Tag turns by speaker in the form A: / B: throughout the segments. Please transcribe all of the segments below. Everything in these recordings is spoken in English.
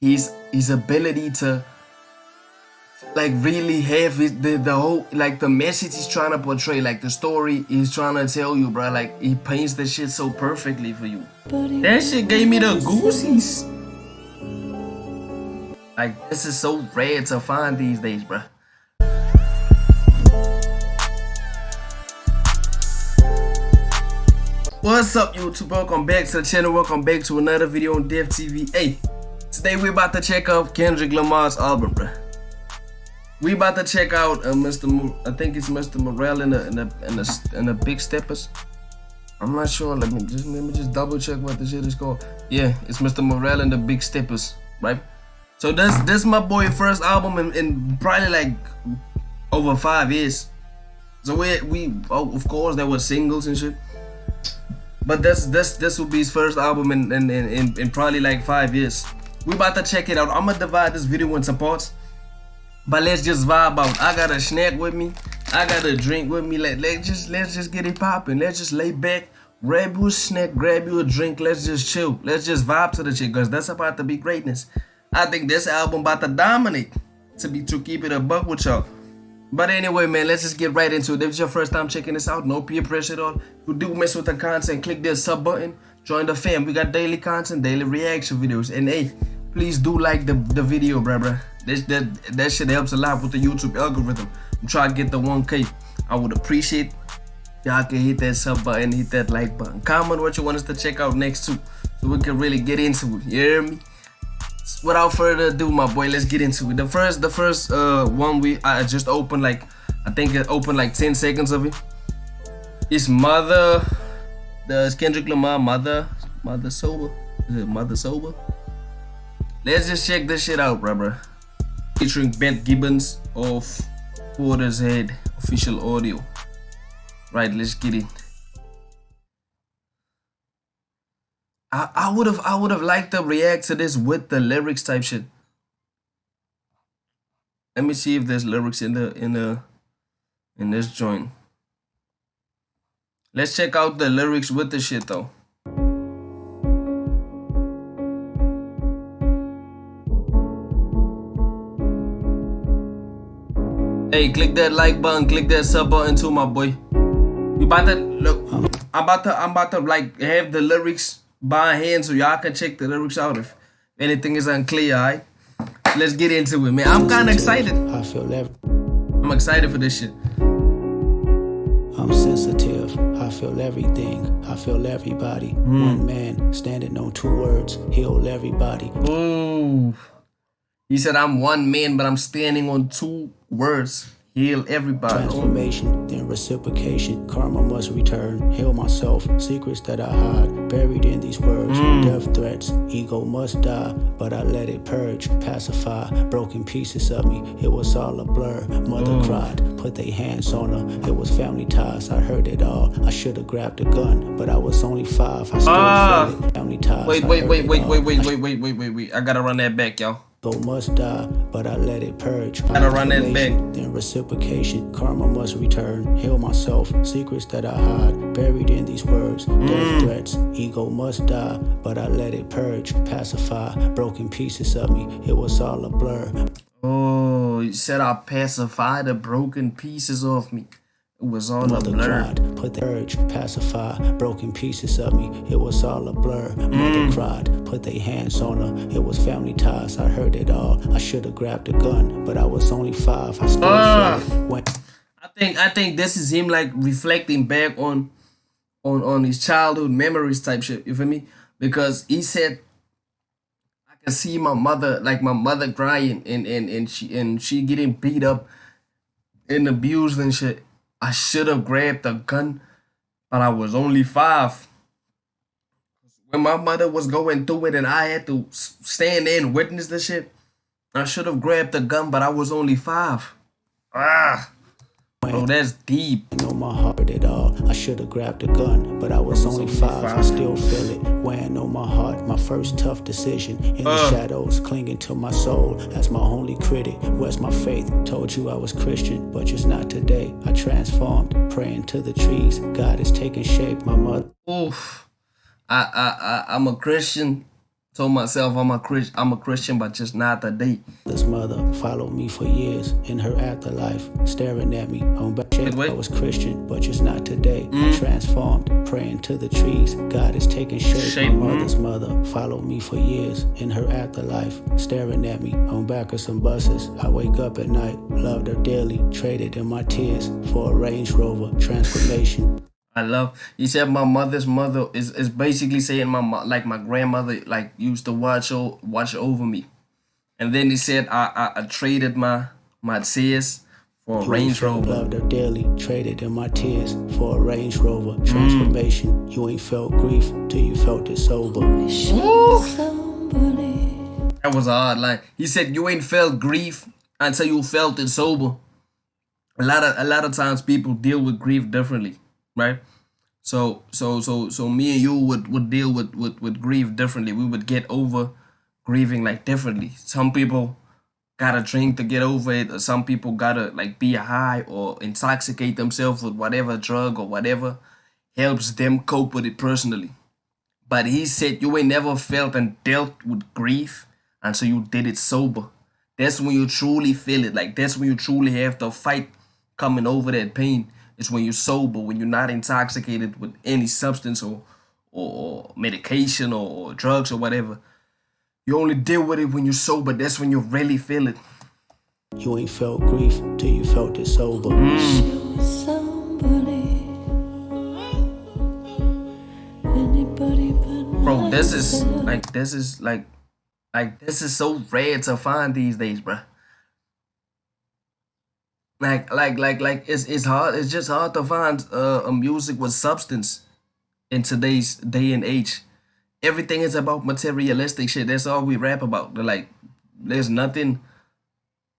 A: his ability to like really have the whole like the message he's trying to portray, like the story he's trying to tell you, bro. Like he paints the shit so perfectly for you. That shit gave me the goosies. Like this is so rare to find these days, bro. What's up, YouTube? Welcome back to the channel. Welcome back to another video on DEFF-TV. Hey, today we're about to check out Kendrick Lamar's album, bro. We about to check out I think it's Mr. Morale and the Big Steppers. I'm not sure. Let me just double check what the shit is called. Yeah, it's Mr. Morale and the Big Steppers, right? So this my boy first album in probably like over 5 years. So we of course there were singles and shit. But this will be his first album in probably like 5 years. We about to check it out. I'm gonna divide this video into parts. But let's just vibe out. I got a snack with me. I got a drink with me. Let's just get it popping. Let's just lay back, grab you a snack, grab you a drink. Let's just chill. Let's just vibe to the shit, cause that's about to be greatness. I think this album about to dominate. To keep it a buck with y'all. But anyway, man, let's just get right into it. If it's your first time checking this out, no peer pressure at all. If you do mess with the content, click that sub button. Join the fam. We got daily content, daily reaction videos. And hey, please do like the video, bruh. That shit helps a lot with the YouTube algorithm. I'm trying to get the 1K. I would appreciate y'all can hit that sub button, hit that like button. Comment what you want us to check out next too, so we can really get into it. You hear me? Without further ado, my boy, let's get into it. The first one I just opened, like I think it opened like 10 seconds of it. It's It's Kendrick Lamar, Mother Sober. Is it Mother Sober? Let's just check this shit out, bruh. Featuring Beth Gibbons of Portishead Official Audio. Right, let's get it. I would have liked to react to this with the lyrics type shit. Let me see if there's lyrics in this joint. Let's check out the lyrics with the shit though. Hey, click that like button, click that sub button too, my boy. We about to look. I'm about to like have the lyrics by hand so y'all can check the lyrics out if anything is unclear. Alright, let's get into it, man. I'm kind of excited. I'm excited for this shit.
B: I'm sensitive. I feel everything. I feel everybody. One man standing on 2 words. Heal everybody.
A: Ooh. He said, I'm one man, but I'm standing on 2 words. Heal everybody.
B: Transformation, then reciprocation. Karma must return. Heal myself. Secrets that I hide, buried in these words. Death threats. Ego must die, but I let it purge. Pacify. Broken pieces of me. It was all a blur. Mother cried. Put their hands on her. It was family ties. I heard it all. I should have grabbed a gun, but I was only 5. I still feel it. Family ties.
A: Wait. I gotta run that back, y'all.
B: Ego must die, but I let it purge.
A: Gotta run that back.
B: Then reciprocation, karma must return. Heal myself, secrets that I hide, buried in these words. Death threats, ego must die, but I let it purge. Pacify, broken pieces of me. It was all a blur.
A: Oh, you said I pacify the broken pieces of me. It was all a blur.
B: Put the urge, pacify, broken pieces of me. It was all a blur. Mother cried, put their hands on her. It was family ties. I heard it all. I should have grabbed a gun, but I was only 5. I still feel it.
A: I think this is him like reflecting back on his childhood memories type shit. You feel me? Because he said, I can see my mother crying and she getting beat up and abused and shit. I should have grabbed a gun, but I was only 5. When my mother was going through it and I had to stand there and witness the shit, I should have grabbed a gun, but I was only 5. Bro, that's deep.
B: I know my heart at all. I should have grabbed a gun, but I was only 5. I still feel it weighing on my heart. My first tough decision in the shadows, clinging to my soul as my only critic. Where's my faith? Told you I was Christian, but just not today. I transformed, praying to the trees. God is taking shape. My mother.
A: Oof. I'm a Christian. Told myself I'm a Christian, but just not today.
B: This mother followed me for years in her afterlife, staring at me on back. I was Christian, but just not today. I transformed, praying to the trees. God is taking shape. My mother's mother followed me for years in her afterlife, staring at me on back of some buses. I wake up at night, loved her dearly, traded in my tears for a Range Rover transformation.
A: He said my mother's mother is basically saying my grandmother like used to watch over me, and then he said I traded my tears for a Range Rover.
B: Loved her dearly, traded in my tears for a Range Rover transformation. You ain't felt grief till you felt it sober.
A: That was a hard line. He said you ain't felt grief until you felt it sober. A lot of times people deal with grief differently, right? So me and you would deal with grief differently. We would get over grieving like differently. Some people gotta drink to get over it, or some people gotta like be high or intoxicate themselves with whatever drug or whatever helps them cope with it personally. But he said you ain't never felt and dealt with grief until you did it sober. That's when you truly feel it. Like that's when you truly have to fight coming over that pain. It's when you're sober, when you're not intoxicated with any substance or medication or drugs or whatever. You only deal with it when you're sober. That's when you really feel it.
B: You ain't felt grief till you felt it sober.
A: Bro, this is so rare to find these days, bro. Like it's hard. It's just hard to find a music with substance in today's day and age. Everything is about materialistic shit. That's all we rap about. There's nothing.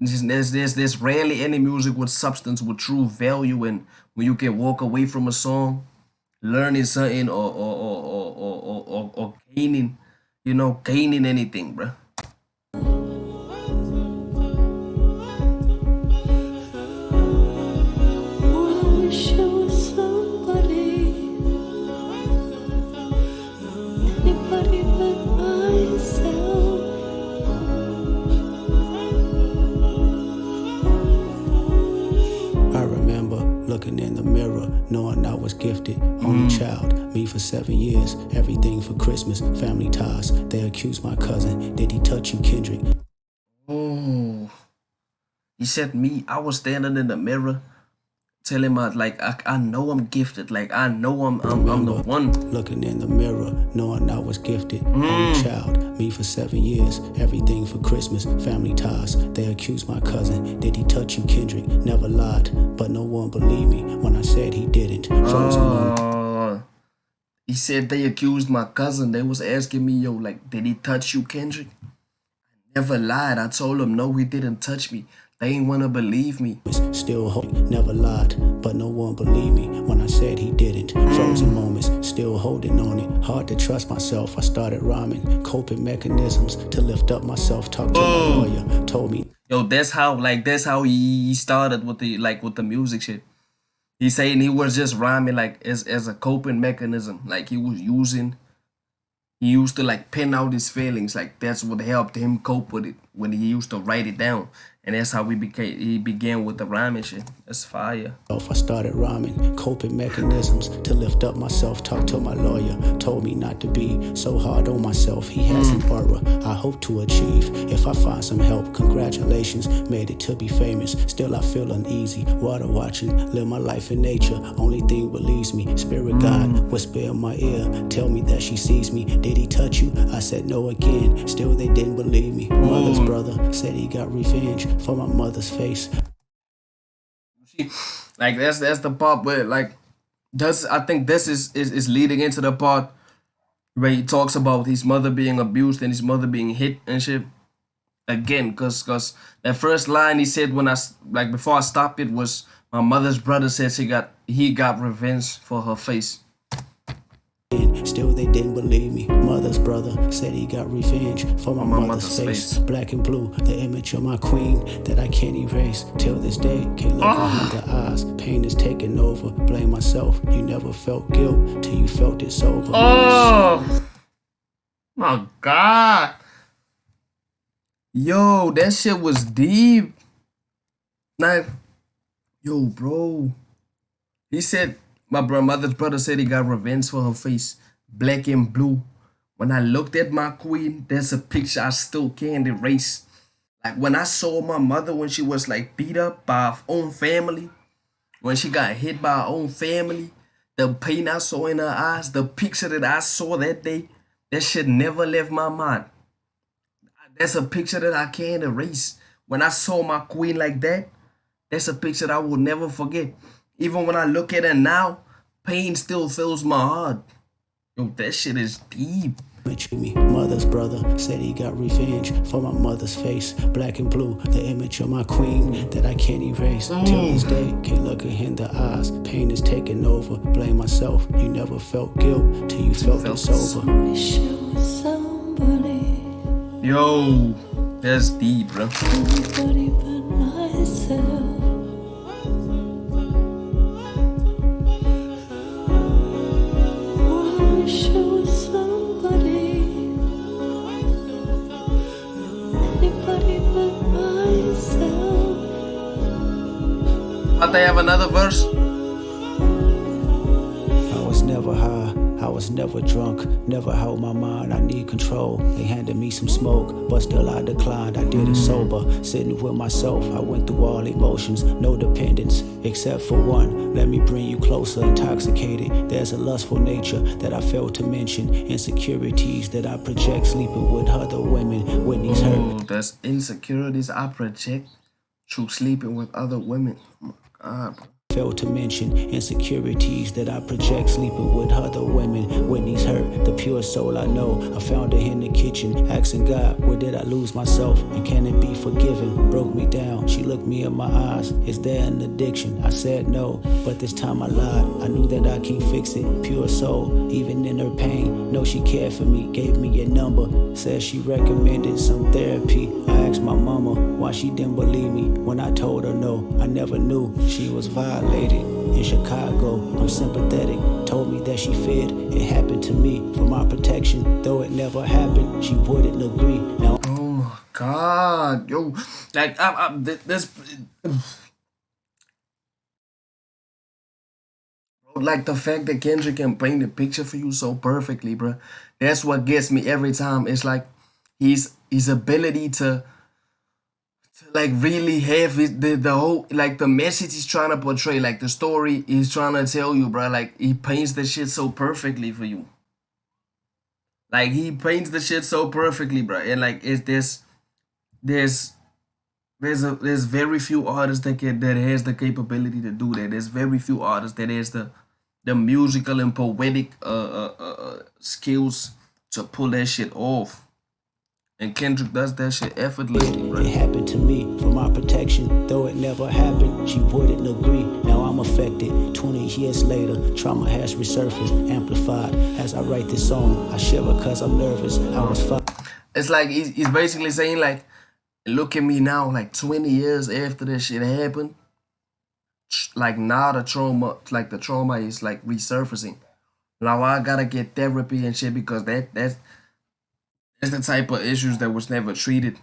A: There's rarely any music with substance, with true value, and when you can walk away from a song, learning something or gaining, gaining anything, bro.
B: Looking in the mirror, knowing I was gifted, only child, me for 7 years, everything for Christmas, family ties. They accused my cousin, did he touch you, Kendrick?
A: Oh, he said me. I was standing in the mirror, telling my I know I'm gifted. Like I know I'm the one.
B: Looking in the mirror, knowing I was gifted, only child, me for 7 years, everything for Christmas, family ties. They accused my cousin, did he touch you, Kendrick? Never lied, but no one believed me when I said he didn't.
A: He said they accused my cousin. They was asking me, yo, like, did he touch you, Kendrick? I never lied. I told him no, he didn't touch me. They ain't wanna believe me.
B: Still holding, never lied, but no one believed me when I said he didn't. Frozen moments, still holding on it. Hard to trust myself. I started rhyming, coping mechanisms to lift up myself. Talked to my lawyer, told me.
A: Yo, that's how he started with the music shit. He's saying he was just rhyming like as a coping mechanism. Like he used to like pen out his feelings. Like that's what helped him cope with it when he used to write it down. And that's how he began with the rhyming shit. That's fire.
B: I started rhyming, coping mechanisms to lift up myself. Talked to my lawyer, told me not to be so hard on myself. He has an aura I hope to achieve. If I find some help, congratulations, made it to be famous. Still I feel uneasy, water watching, live my life in nature. Only thing relieves me, spirit guide, whisper in my ear, tell me that she sees me. Did he touch you? I said no again, still they didn't believe me. Mother's brother said he got revenge for my mother's face.
A: Like that's the part where I think this is leading into the part where he talks about his mother being abused and his mother being hit and shit. Again, cause that first line he said before I stopped it was my mother's brother says he got revenge for her face.
B: Still they didn't believe me. Mother's brother said he got revenge for my mother's face. Black and blue, the image of my queen that I can't erase. Till this day, can't look behind the eyes. Pain is taking over. Blame myself. You never felt guilt till you felt it sober.
A: My God. Yo, that shit was deep. Like, yo, bro. He said, my mother's brother said he got revenge for her face, black and blue. When I looked at my queen, there's a picture I still can't erase. Like when I saw my mother when she was like beat up by her own family, when she got hit by her own family, the pain I saw in her eyes, the picture that I saw that day, that shit never left my mind. That's a picture that I can't erase. When I saw my queen like that, that's a picture that I will never forget. Even when I look at her now, pain still fills my heart. Yo, that shit is deep.
B: Me, mother's brother said he got revenge for my mother's face, black and blue, the image of my queen that I can't erase. Till this day, can't look her in the eyes. Pain is taking over. Blame myself. You never felt guilt till you felt it sober. Wish it was somebody.
A: Yo, that's deep, bro.
B: Nobody but myself.
A: But they have another verse.
B: I was never high, I was never drunk, never held my mind, I need control. They handed me some smoke, but still I declined. I did it sober, sitting with myself. I went through all emotions, no dependence, except for one. Let me bring you closer, intoxicated. There's a lustful nature that I failed to mention. Insecurities that I project, sleeping with other women. Whitney's hurt.
A: There's insecurities I project through sleeping with other women. Oh my God, bro.
B: Failed to mention insecurities that I project, sleeping with other women. Whitney's hurt, the pure soul I know. I found her in the kitchen, asking God, where did I lose myself? And can it be forgiven? Broke me down, she looked me in my eyes. Is there an addiction? I said no, but this time I lied. I knew that I can't fix it. Pure soul, even in her pain. Know she cared for me, gave me a number. Said she recommended some therapy. I asked my mama why she didn't believe me when I told her no. I never knew she was violated in Chicago. I'm sympathetic, told me that she feared it happened to me for my protection. Though it never happened, she wouldn't agree. Now,
A: oh my God, yo, like this, like the fact that Kendrick can paint the picture for you so perfectly, bro. That's what gets me every time. It's like his ability to like really have the whole like the message he's trying to portray, like the story he's trying to tell you, bro. Like he paints the shit so perfectly for you. Like he paints the shit so perfectly, bro. And like there's there's very few artists that has the capability to do that. There's very few artists that has the musical and poetic skills to pull that shit off. And Kendrick does that shit effortlessly, bro.
B: it happened to me for my protection. Though it never happened, she wouldn't agree. Now I'm affected. 20 years later, trauma has resurfaced, amplified. As I write this song, I shiver cause I'm nervous. I was
A: It's like he's basically saying like, look at me now, like 20 years after this shit happened. Like now the trauma is like resurfacing. Now I gotta get therapy and shit because that's the type of issues that was never treated.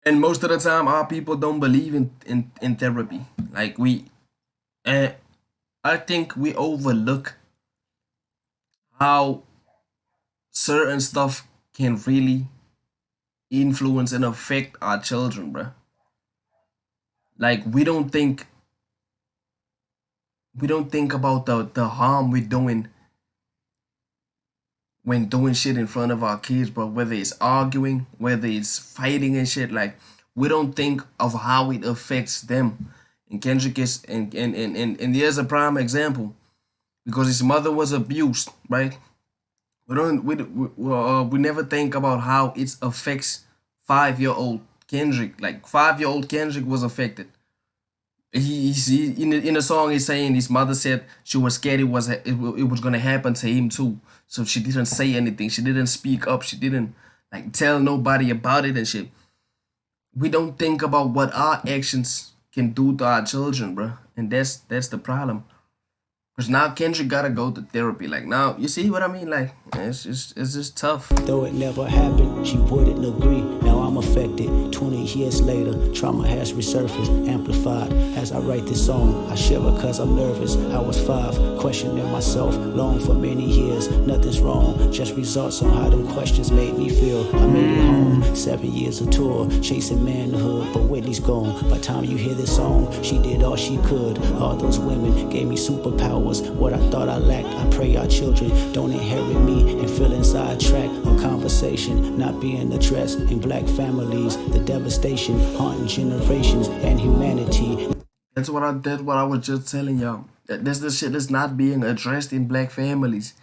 A: And most of the time, our people don't believe in therapy. Like I think we overlook how certain stuff can really influence and affect our children, bro. Like we don't think about the harm we're doing when doing shit in front of our kids, bro. Whether it's arguing, whether it's fighting and shit, like we don't think of how it affects them. And Kendrick is and here's a prime example because his mother was abused, right? We never think about how it affects 5-year-old Kendrick. Like 5-year-old Kendrick was affected. He in the song he's saying his mother said she was scared it was gonna happen to him too, so she didn't say anything, she didn't speak up, she didn't like tell nobody about it and shit. We don't think about what our actions can do to our children, bro, and that's the problem. Cause now Kendrick gotta go to therapy. Like now, you see what I mean? Like it's just tough.
B: Though it never happened, she wouldn't agree. Now I'm affected. 20 years later, trauma has resurfaced, amplified. As I write this song, I shiver cause I'm nervous. I was 5, questioning myself, long for many years. Nothing's wrong, just results on how them questions made me feel. I made it home, 7 years of tour, chasing manhood, but Whitney's gone. By the time you hear this song, she did all she could. All those women gave me superpowers. What I thought I lacked, I pray our children don't inherit me and feel sidetracked on conversation not being addressed in black families. The devastation haunting generations and humanity.
A: That's what I was just telling y'all. That's the shit that's not being addressed in black families.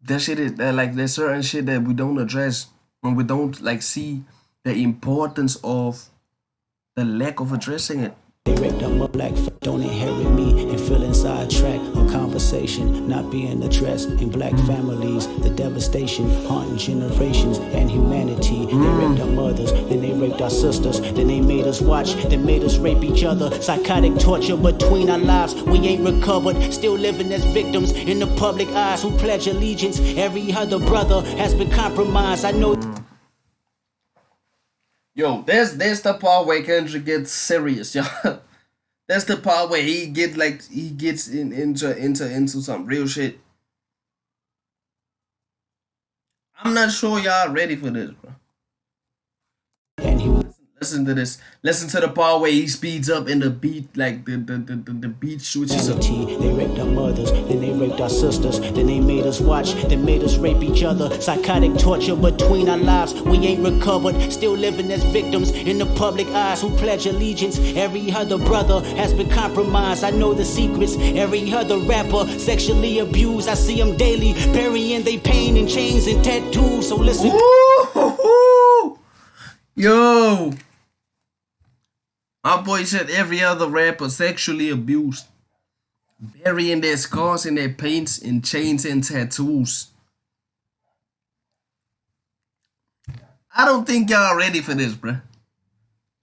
A: That shit is like there's certain shit that we don't address when we don't like see the importance of the lack of addressing it.
B: They raped up my black don't inherit me and feeling sidetracked on conversation not being addressed in black families. The devastation haunting generations and humanity. They raped our mothers, then they raped our sisters, then they made us watch, then made us rape each other. Psychotic torture between our lives. We ain't recovered, still living as victims in the public eyes who pledge allegiance. Every other brother has been compromised. I know.
A: Yo, there's the part where Kendrick gets serious, y'all. That's the part where he gets into some real shit. I'm not sure y'all ready for this, bro. Listen to this. Listen to the part where he speeds up in the beat, like the beat switches up.
B: They raped our mothers, then they raped our sisters, then they made us watch, then made us rape each other. Psychotic torture between our lives. We ain't recovered, still living as victims in the public eyes who pledge allegiance. Every other brother has been compromised. I know the secrets. Every other rapper sexually abused. I see them daily, burying their pain in chains and tattoos. So listen.
A: Ooh, yo. My boy said every other rapper sexually abused, burying their scars and their pains in chains and tattoos. I don't think y'all ready for this, bruh.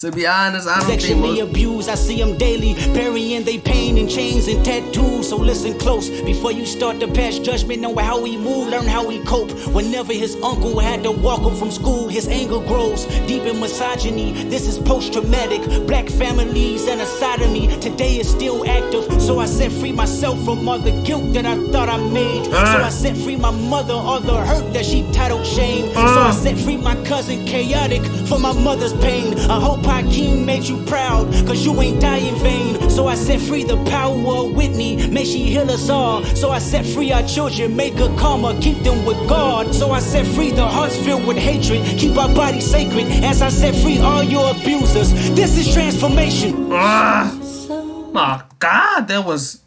A: To be honest, I don't
B: sexually abused, I see them daily, burying their pain in chains and tattoos. So listen close before you start to pass judgment on how he move, learn how he cope. Whenever his uncle had to walk him from school, his anger grows deep in misogyny. This is post-traumatic, black families and a sodomy. Today is still active, so I set free myself from all the guilt that I thought I made. So I set free my mother, all the hurt that she titled shame. So I set free my cousin Chaotic for my mother's pain. I hope Hakeem made you proud, cause you ain't die in vain. So I set free the power of Whitney, may she heal us all. So I set free our children, make good karma, keep them with God. So I set free the hearts filled with hatred, keep our bodies sacred. As I set free all your abusers, this is transformation.
A: My God, that was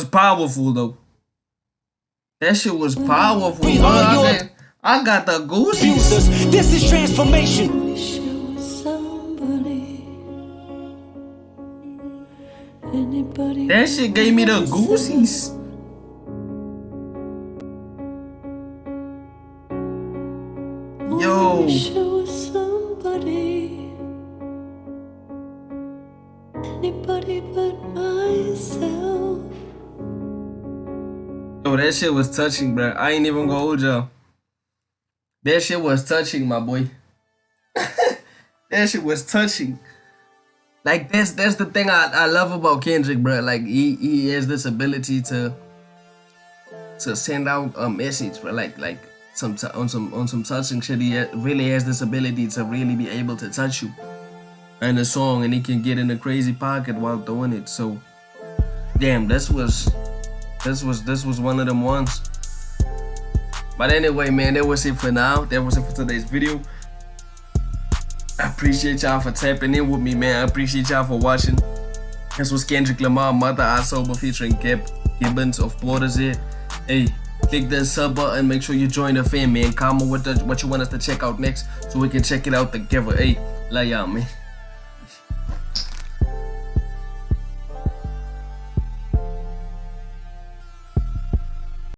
A: powerful though. That shit was powerful. I got the goosies.
B: This is transformation.
A: That shit gave me the goosies. Yo.
C: Anybody but myself.
A: Yo, that shit was touching, bro. I ain't even gonna hold y'all. That shit was touching, my boy. That shit was touching. Like that's the thing I love about Kendrick, bro. Like he has this ability to send out a message, bro. Like on some touching shit. He really has this ability to really be able to touch you in a song, and he can get in a crazy pocket while doing it. So, damn, this was one of them ones. But anyway, man, that was it for now. That was it for today's video. I appreciate y'all for tapping in with me, man. I appreciate y'all for watching. This was Kendrick Lamar, Mother I Sober featuring Gibbons of Borders here. Hey, click the sub button. Make sure you join the fam, man. Comment what you want us to check out next so we can check it out together. Hey, love y'all, man.